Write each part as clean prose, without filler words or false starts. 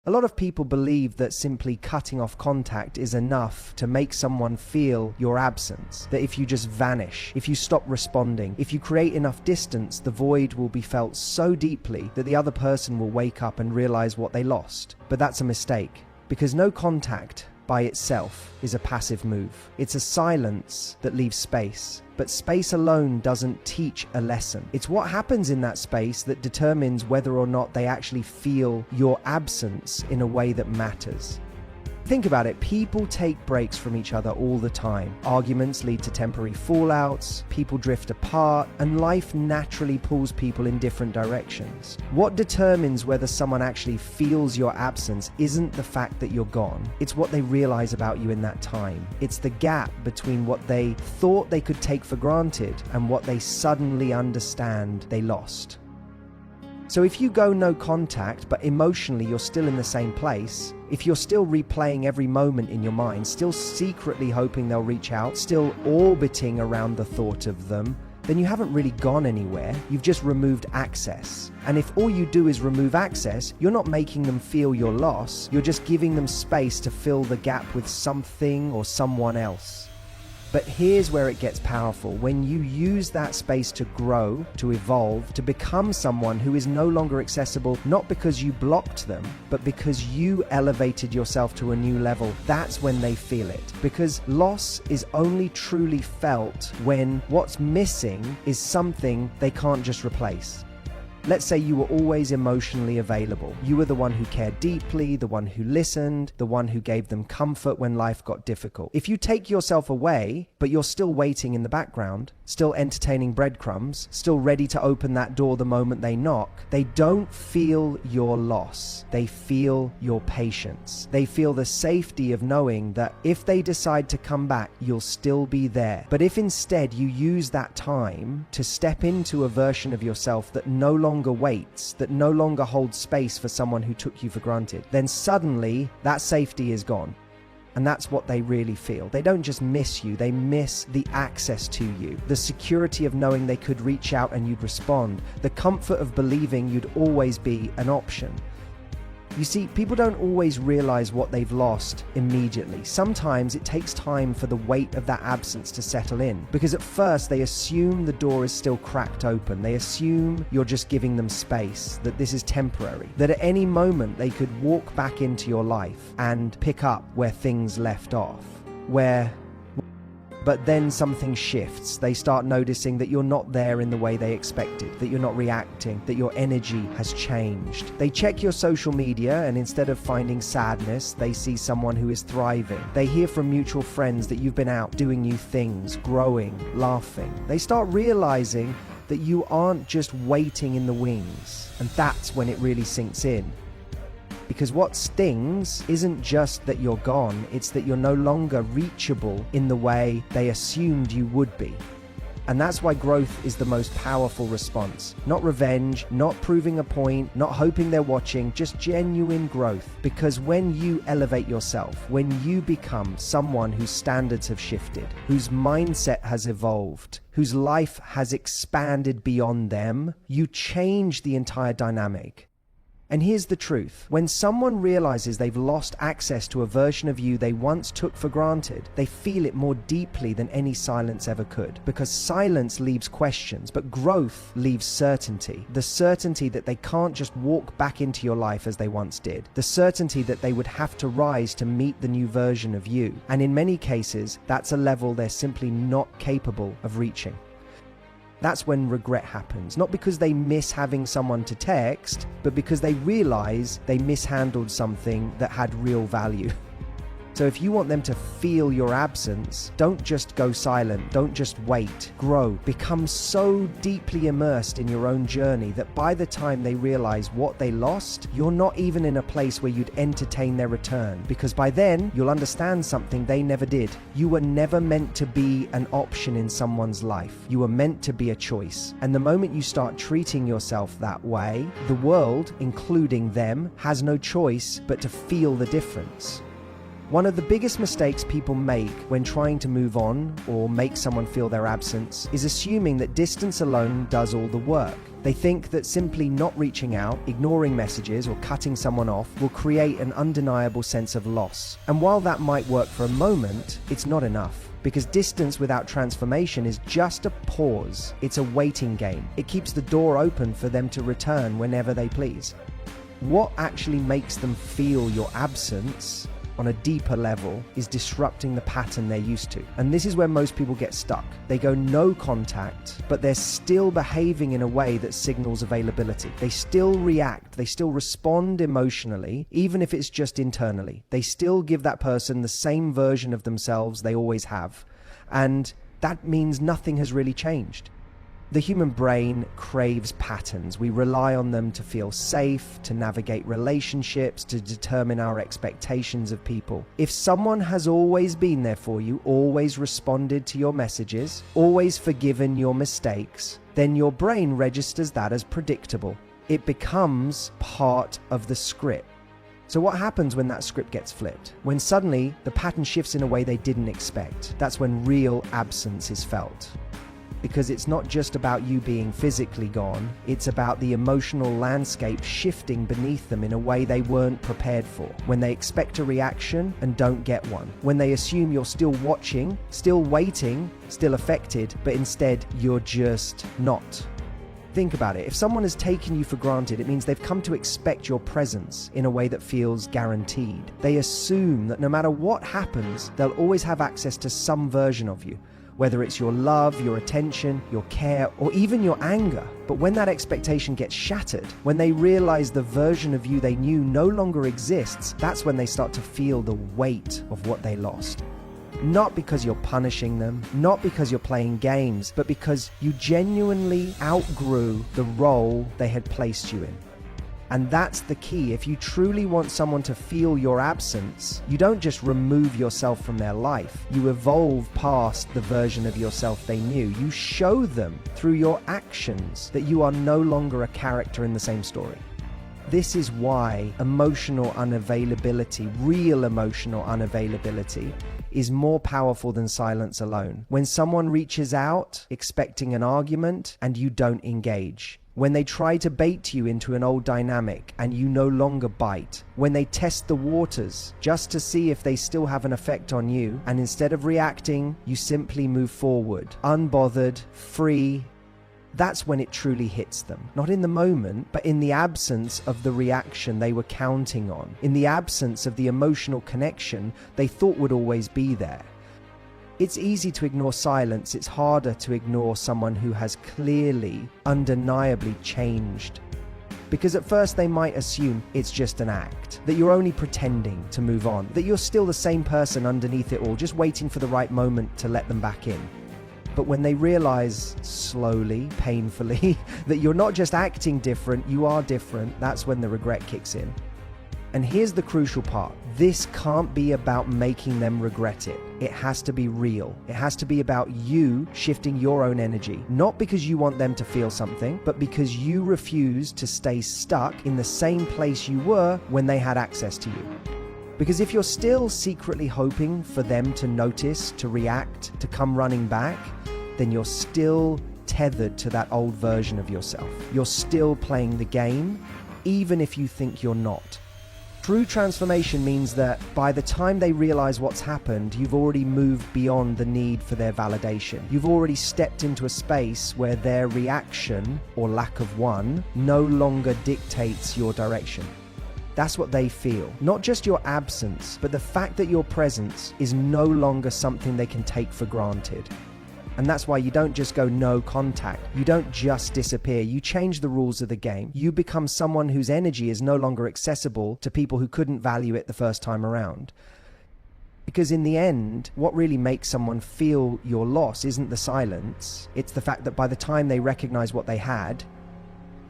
A lot of people believe that simply cutting off contact is enough to make someone feel your absence, that if you just vanish, if you stop responding, if you create enough distance, the void will be felt so deeply that the other person will wake up and realize what they lost. But that's a mistake, because no contact by itself is a passive move. It's a silence that leaves space. But space alone doesn't teach a lesson. It's what happens in that space that determines whether or not they actually feel your absence in a way that matters. Think about it, people take breaks from each other all the time. Arguments lead to temporary fallouts, people drift apart, and life naturally pulls people in different directions. What determines whether someone actually feels your absence isn't the fact that you're gone, it's what they realize about you in that time. It's the gap between what they thought they could take for granted and what they suddenly understand they lost. So if you go no contact, but emotionally you're still in the same place, if you're still replaying every moment in your mind, still secretly hoping they'll reach out, still orbiting around the thought of them, then you haven't really gone anywhere, you've just removed access. And if all you do is remove access, you're not making them feel your loss, you're just giving them space to fill the gap with something or someone else. But here's where it gets powerful. When you use that space to grow, to evolve, to become someone who is no longer accessible, not because you blocked them, but because you elevated yourself to a new level, that's when they feel it. Because loss is only truly felt when what's missing is something they can't just replace. Let's say you were always emotionally available. You were the one who cared deeply, the one who listened, the one who gave them comfort when life got difficult. If you take yourself away, but you're still waiting in the background, still entertaining breadcrumbs, still ready to open that door the moment they knock, they don't feel your loss. They feel your patience. They feel the safety of knowing that if they decide to come back, you'll still be there. But if instead you use that time to step into a version of yourself that no longer waits, that no longer holds space for someone who took you for granted, then suddenly that safety is gone. And that's what they really feel. They don't just miss you, they miss the access to you, the security of knowing they could reach out and you'd respond, the comfort of believing you'd always be an option. You see, people don't always realize what they've lost immediately. Sometimes it takes time for the weight of that absence to settle in, because at first they assume the door is still cracked open. They assume you're just giving them space, that this is temporary, that at any moment they could walk back into your life and pick up where things left off. But then something shifts. They start noticing that you're not there in the way they expected, that you're not reacting, that your energy has changed. They check your social media and instead of finding sadness, they see someone who is thriving. They hear from mutual friends that you've been out doing new things, growing, laughing. They start realizing that you aren't just waiting in the wings. And that's when it really sinks in. Because what stings isn't just that you're gone, it's that you're no longer reachable in the way they assumed you would be. And that's why growth is the most powerful response. Not revenge, not proving a point, not hoping they're watching, just genuine growth. Because when you elevate yourself, when you become someone whose standards have shifted, whose mindset has evolved, whose life has expanded beyond them, you change the entire dynamic. And here's the truth. When someone realizes they've lost access to a version of you they once took for granted, they feel it more deeply than any silence ever could. Because silence leaves questions, but growth leaves certainty. The certainty that they can't just walk back into your life as they once did. The certainty that they would have to rise to meet the new version of you. And in many cases, that's a level they're simply not capable of reaching. That's when regret happens, not because they miss having someone to text, but because they realize they mishandled something that had real value. So if you want them to feel your absence, don't just go silent, don't just wait, grow. Become so deeply immersed in your own journey that by the time they realize what they lost, you're not even in a place where you'd entertain their return. Because by then, you'll understand something they never did. You were never meant to be an option in someone's life. You were meant to be a choice. And the moment you start treating yourself that way, the world, including them, has no choice but to feel the difference. One of the biggest mistakes people make when trying to move on or make someone feel their absence is assuming that distance alone does all the work. They think that simply not reaching out, ignoring messages, or cutting someone off will create an undeniable sense of loss. And while that might work for a moment, it's not enough. Because distance without transformation is just a pause. It's a waiting game. It keeps the door open for them to return whenever they please. What actually makes them feel your absence on a deeper level is disrupting the pattern they're used to. And this is where most people get stuck. They go no contact, but they're still behaving in a way that signals availability. They still react, they still respond emotionally, even if it's just internally. They still give that person the same version of themselves they always have. And that means nothing has really changed. The human brain craves patterns. We rely on them to feel safe, to navigate relationships, to determine our expectations of people. If someone has always been there for you, always responded to your messages, always forgiven your mistakes, then your brain registers that as predictable. It becomes part of the script. So what happens when that script gets flipped? When suddenly the pattern shifts in a way they didn't expect. That's when real absence is felt. Because it's not just about you being physically gone, it's about the emotional landscape shifting beneath them in a way they weren't prepared for. When they expect a reaction and don't get one. When they assume you're still watching, still waiting, still affected, but instead you're just not. Think about it. If someone has taken you for granted, it means they've come to expect your presence in a way that feels guaranteed. They assume that no matter what happens, they'll always have access to some version of you. Whether it's your love, your attention, your care, or even your anger. But when that expectation gets shattered, when they realize the version of you they knew no longer exists, that's when they start to feel the weight of what they lost. Not because you're punishing them, not because you're playing games, but because you genuinely outgrew the role they had placed you in. And that's the key. If you truly want someone to feel your absence, you don't just remove yourself from their life. You evolve past the version of yourself they knew. You show them through your actions that you are no longer a character in the same story. This is why emotional unavailability, real emotional unavailability, is more powerful than silence alone. When someone reaches out expecting an argument and you don't engage. When they try to bait you into an old dynamic and you no longer bite. When they test the waters just to see if they still have an effect on you, and instead of reacting, you simply move forward, unbothered, free. That's when it truly hits them. Not in the moment, but in the absence of the reaction they were counting on. In the absence of the emotional connection they thought would always be there. It's easy to ignore silence. It's harder to ignore someone who has clearly, undeniably changed. Because at first they might assume it's just an act, that you're only pretending to move on, that you're still the same person underneath it all, just waiting for the right moment to let them back in. But when they realize slowly, painfully, that you're not just acting different, you are different, that's when the regret kicks in. And here's the crucial part. This can't be about making them regret it. It has to be real. It has to be about you shifting your own energy. Not because you want them to feel something, but because you refuse to stay stuck in the same place you were when they had access to you. Because if you're still secretly hoping for them to notice, to react, to come running back, then you're still tethered to that old version of yourself. You're still playing the game, even if you think you're not. True transformation means that by the time they realize what's happened, you've already moved beyond the need for their validation. You've already stepped into a space where their reaction, or lack of one, no longer dictates your direction. That's what they feel. Not just your absence, but the fact that your presence is no longer something they can take for granted. And that's why you don't just go no contact. You don't just disappear. You change the rules of the game. You become someone whose energy is no longer accessible to people who couldn't value it the first time around. Because in the end, what really makes someone feel your loss isn't the silence. It's the fact that by the time they recognize what they had,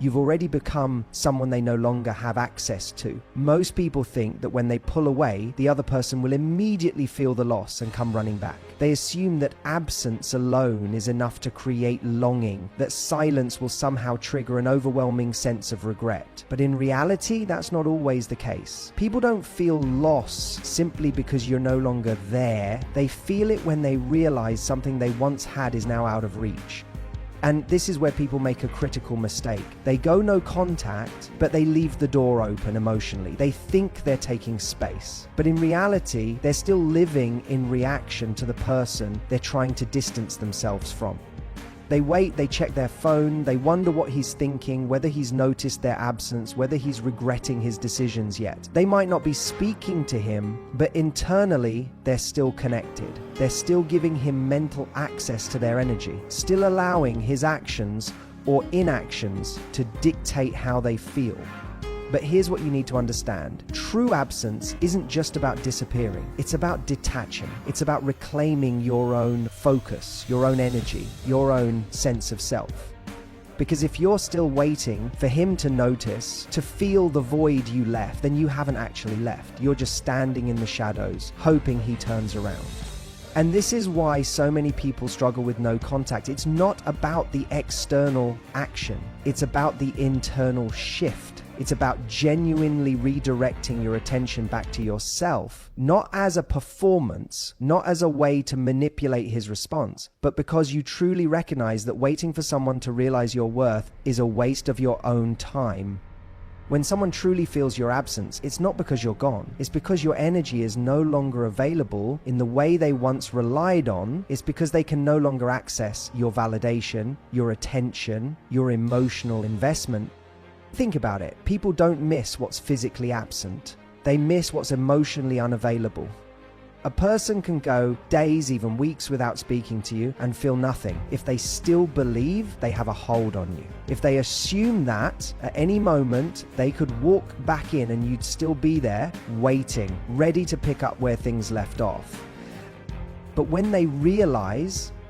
You've already become someone they no longer have access to. Most people think that when they pull away, the other person will immediately feel the loss and come running back. They assume that absence alone is enough to create longing, that silence will somehow trigger an overwhelming sense of regret. But in reality, that's not always the case. People don't feel loss simply because you're no longer there. They feel it when they realize something they once had is now out of reach. And this is where people make a critical mistake. They go no contact, but they leave the door open emotionally. They think they're taking space. But in reality, they're still living in reaction to the person they're trying to distance themselves from. They wait, they check their phone, they wonder what he's thinking, whether he's noticed their absence, whether he's regretting his decisions yet. They might not be speaking to him, but internally, they're still connected. They're still giving him mental access to their energy, still allowing his actions or inactions to dictate how they feel. But here's what you need to understand. True absence isn't just about disappearing. It's about detaching. It's about reclaiming your own focus, your own energy, your own sense of self. Because if you're still waiting for him to notice, to feel the void you left, then you haven't actually left. You're just standing in the shadows, hoping he turns around. And this is why so many people struggle with no contact. It's not about the external action. It's about the internal shift. It's about genuinely redirecting your attention back to yourself, not as a performance, not as a way to manipulate his response, but because you truly recognize that waiting for someone to realize your worth is a waste of your own time. When someone truly feels your absence, it's not because you're gone. It's because your energy is no longer available in the way they once relied on. It's because they can no longer access your validation, your attention, your emotional investment. Think about it. People don't miss what's physically absent. They miss what's emotionally unavailable. A person can go days, even weeks without speaking to you and feel nothing if they still believe they have a hold on you. If they assume that at any moment they could walk back in and you'd still be there, waiting, ready to pick up where things left off. But when they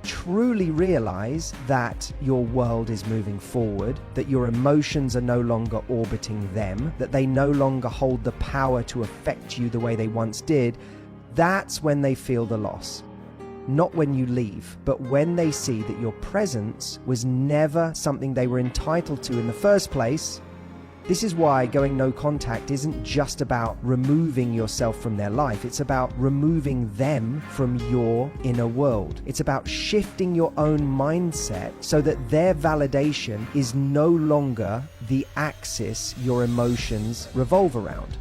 truly realize that your world is moving forward, that your emotions are no longer orbiting them, that they no longer hold the power to affect you the way they once did, that's when they feel the loss. Not when you leave, but when they see that your presence was never something they were entitled to in the first place. This is why going no contact isn't just about removing yourself from their life. It's about removing them from your inner world. It's about shifting your own mindset so that their validation is no longer the axis your emotions revolve around.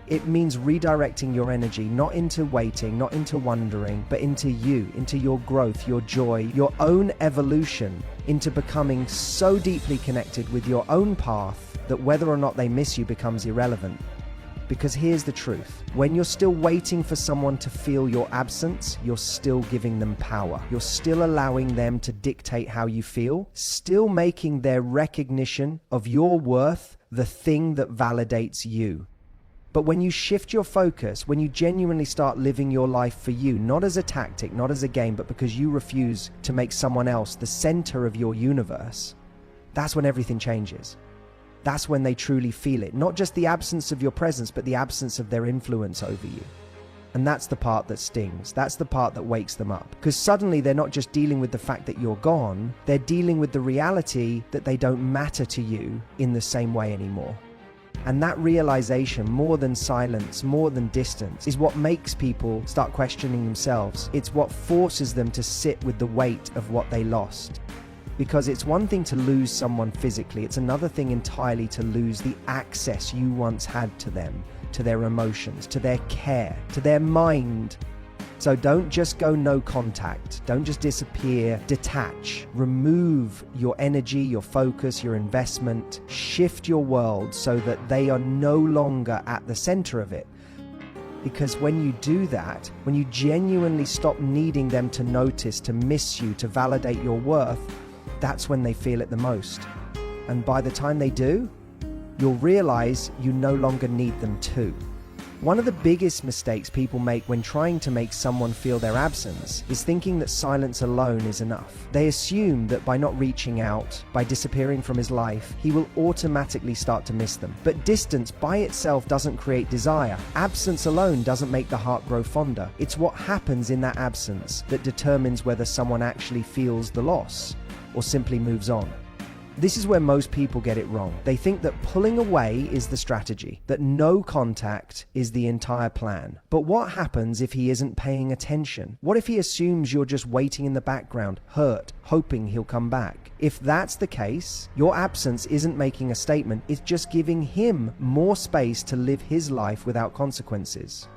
It means redirecting your energy, not into waiting, not into wondering, but into you, into your growth, your joy, your own evolution, into becoming so deeply connected with your own path that whether or not they miss you becomes irrelevant. Because here's the truth. When you're still waiting for someone to feel your absence, you're still giving them power. You're still allowing them to dictate how you feel, still making their recognition of your worth the thing that validates you. But when you shift your focus, when you genuinely start living your life for you, not as a tactic, not as a game, but because you refuse to make someone else the center of your universe, that's when everything changes. That's when they truly feel it. Not just the absence of your presence, but the absence of their influence over you. And that's the part that stings. That's the part that wakes them up. Because suddenly they're not just dealing with the fact that you're gone, they're dealing with the reality that they don't matter to you in the same way anymore. And that realization, more than silence, more than distance, is what makes people start questioning themselves. It's what forces them to sit with the weight of what they lost. Because it's one thing to lose someone physically, it's another thing entirely to lose the access you once had to them, to their emotions, to their care, to their mind. So don't just go no contact. Don't just disappear. Detach. Remove your energy, your focus, your investment. Shift your world so that they are no longer at the center of it. Because when you do that, when you genuinely stop needing them to notice, to miss you, to validate your worth, that's when they feel it the most. And by the time they do, you'll realize you no longer need them to. One of the biggest mistakes people make when trying to make someone feel their absence is thinking that silence alone is enough. They assume that by not reaching out, by disappearing from his life, he will automatically start to miss them. But distance by itself doesn't create desire. Absence alone doesn't make the heart grow fonder. It's what happens in that absence that determines whether someone actually feels the loss or simply moves on. This is where most people get it wrong. They think that pulling away is the strategy, that no contact is the entire plan. But what happens if he isn't paying attention? What if he assumes you're just waiting in the background, hurt, hoping he'll come back? If that's the case, your absence isn't making a statement, it's just giving him more space to live his life without consequences.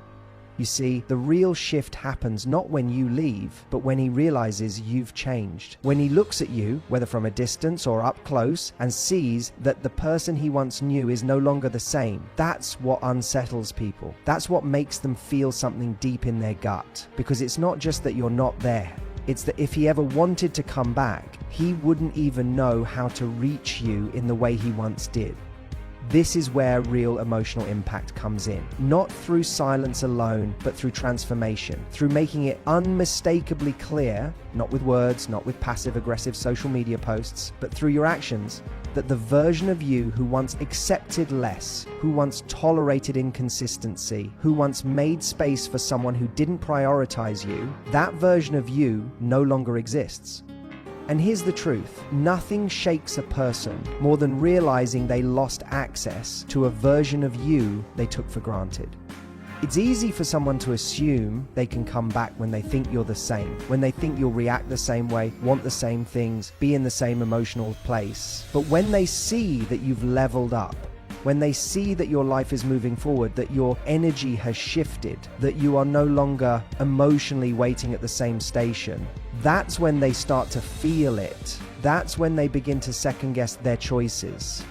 You see, the real shift happens not when you leave, but when he realizes you've changed. When he looks at you, whether from a distance or up close, and sees that the person he once knew is no longer the same. That's what unsettles people. That's what makes them feel something deep in their gut. Because it's not just that you're not there. It's that if he ever wanted to come back, he wouldn't even know how to reach you in the way he once did. This is where real emotional impact comes in. Not through silence alone, but through transformation. Through making it unmistakably clear, not with words, not with passive-aggressive social media posts, but through your actions, that the version of you who once accepted less, who once tolerated inconsistency, who once made space for someone who didn't prioritize you, that version of you no longer exists. And here's the truth, nothing shakes a person more than realizing they lost access to a version of you they took for granted. It's easy for someone to assume they can come back when they think you're the same, when they think you'll react the same way, want the same things, be in the same emotional place. But when they see that you've leveled up, when they see that your life is moving forward, that your energy has shifted, that you are no longer emotionally waiting at the same station, that's when they start to feel it. That's when they begin to second guess their choices.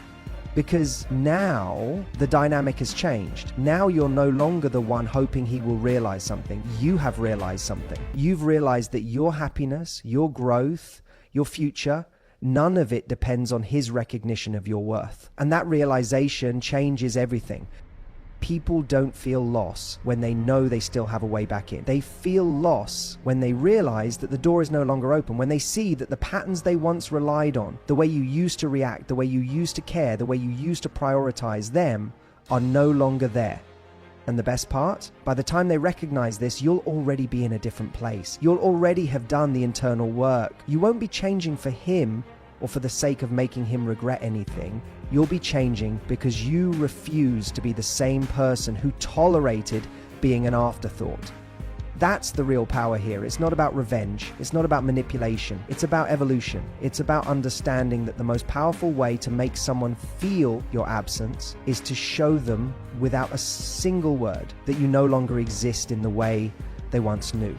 Because now the dynamic has changed. Now you're no longer the one hoping he will realize something. You have realized something. You've realized that your happiness, your growth, your future, none of it depends on his recognition of your worth. And that realization changes everything. People don't feel loss when they know they still have a way back in. They feel loss when they realize that the door is no longer open, when they see that the patterns they once relied on, the way you used to react, the way you used to care, the way you used to prioritize them, are no longer there. And the best part? By the time they recognize this, you'll already be in a different place. You'll already have done the internal work. You won't be changing for him or for the sake of making him regret anything. You'll be changing because you refuse to be the same person who tolerated being an afterthought. That's the real power here. It's not about revenge. It's not about manipulation. It's about evolution. It's about understanding that the most powerful way to make someone feel your absence is to show them without a single word that you no longer exist in the way they once knew,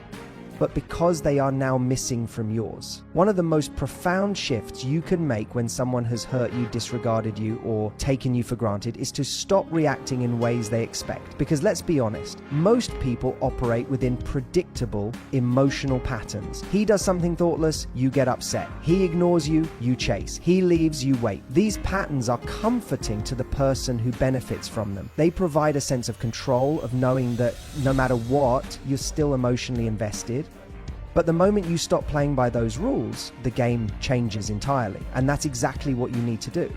but because they are now missing from yours. One of the most profound shifts you can make when someone has hurt you, disregarded you, or taken you for granted is to stop reacting in ways they expect. Because let's be honest, most people operate within predictable emotional patterns. He does something thoughtless, you get upset. He ignores you, you chase. He leaves, you wait. These patterns are comforting to the person who benefits from them. They provide a sense of control, of knowing that no matter what, you're still emotionally invested. But the moment you stop playing by those rules, the game changes entirely. And that's exactly what you need to do.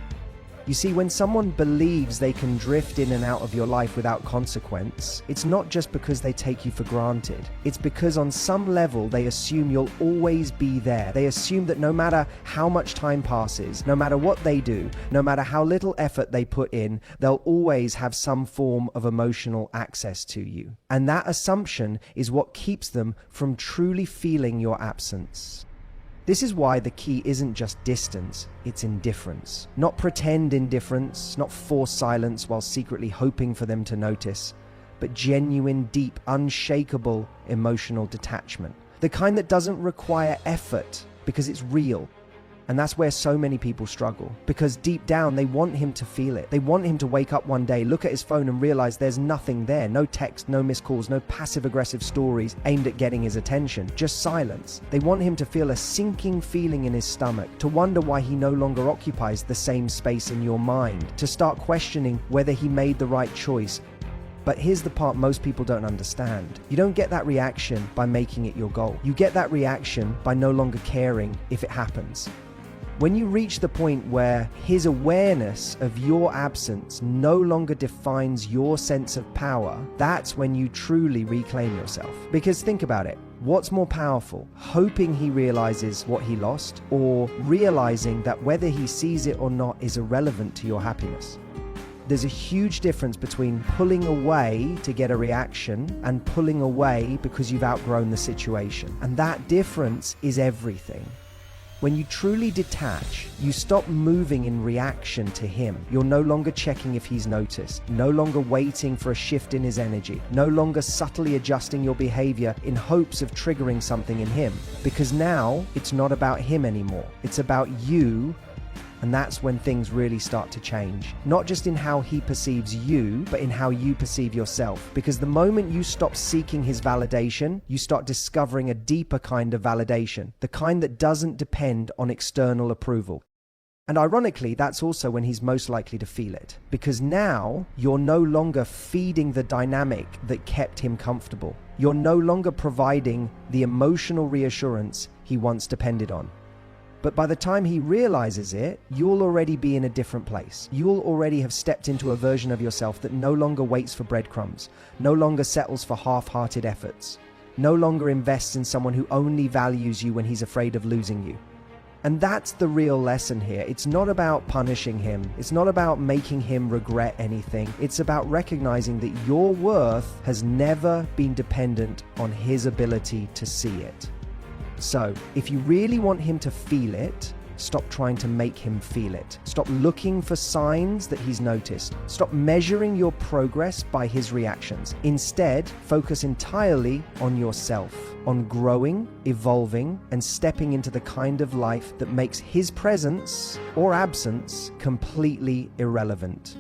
You see, when someone believes they can drift in and out of your life without consequence, it's not just because they take you for granted. It's because on some level they assume you'll always be there. They assume that no matter how much time passes, no matter what they do, no matter how little effort they put in, they'll always have some form of emotional access to you. And that assumption is what keeps them from truly feeling your absence. This is why the key isn't just distance, it's indifference. Not pretend indifference, not forced silence while secretly hoping for them to notice, but genuine, deep, unshakable emotional detachment. The kind that doesn't require effort because it's real. And that's where so many people struggle, because deep down they want him to feel it. They want him to wake up one day, look at his phone and realize there's nothing there. No text, no missed calls, no passive-aggressive stories aimed at getting his attention, just silence. They want him to feel a sinking feeling in his stomach, to wonder why he no longer occupies the same space in your mind, to start questioning whether he made the right choice. But here's the part most people don't understand. You don't get that reaction by making it your goal. You get that reaction by no longer caring if it happens. When you reach the point where his awareness of your absence no longer defines your sense of power, that's when you truly reclaim yourself. Because think about it. What's more powerful? Hoping he realizes what he lost, or realizing that whether he sees it or not is irrelevant to your happiness? There's a huge difference between pulling away to get a reaction and pulling away because you've outgrown the situation. And that difference is everything. When you truly detach, you stop moving in reaction to him. You're no longer checking if he's noticed, no longer waiting for a shift in his energy, no longer subtly adjusting your behavior in hopes of triggering something in him. Because now it's not about him anymore. It's about you. And that's when things really start to change. Not just in how he perceives you, but in how you perceive yourself. Because the moment you stop seeking his validation, you start discovering a deeper kind of validation, the kind that doesn't depend on external approval. And ironically, that's also when he's most likely to feel it. Because now you're no longer feeding the dynamic that kept him comfortable. You're no longer providing the emotional reassurance he once depended on. But by the time he realizes it, you'll already be in a different place. You'll already have stepped into a version of yourself that no longer waits for breadcrumbs, no longer settles for half-hearted efforts, no longer invests in someone who only values you when he's afraid of losing you. And that's the real lesson here. It's not about punishing him. It's not about making him regret anything. It's about recognizing that your worth has never been dependent on his ability to see it. So, if you really want him to feel it, stop trying to make him feel it. Stop looking for signs that he's noticed. Stop measuring your progress by his reactions. Instead, focus entirely on yourself, on growing, evolving, and stepping into the kind of life that makes his presence or absence completely irrelevant.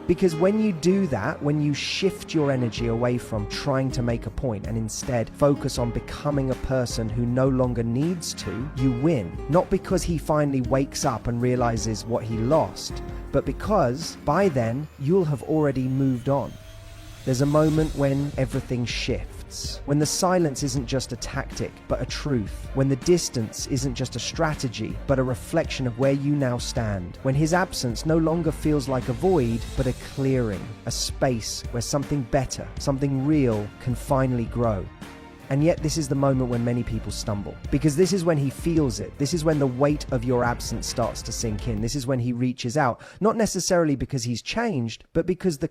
Because when you do that, when you shift your energy away from trying to make a point and instead focus on becoming a person who no longer needs to, you win. Not because he finally wakes up and realizes what he lost, but because by then you'll have already moved on. There's a moment when everything shifts, when the silence isn't just a tactic, but a truth, when the distance isn't just a strategy, but a reflection of where you now stand, when his absence no longer feels like a void, but a clearing, a space where something better, something real can finally grow. And yet this is the moment when many people stumble, because this is when he feels it. This is when the weight of your absence starts to sink in. This is when he reaches out, not necessarily because he's changed, but because the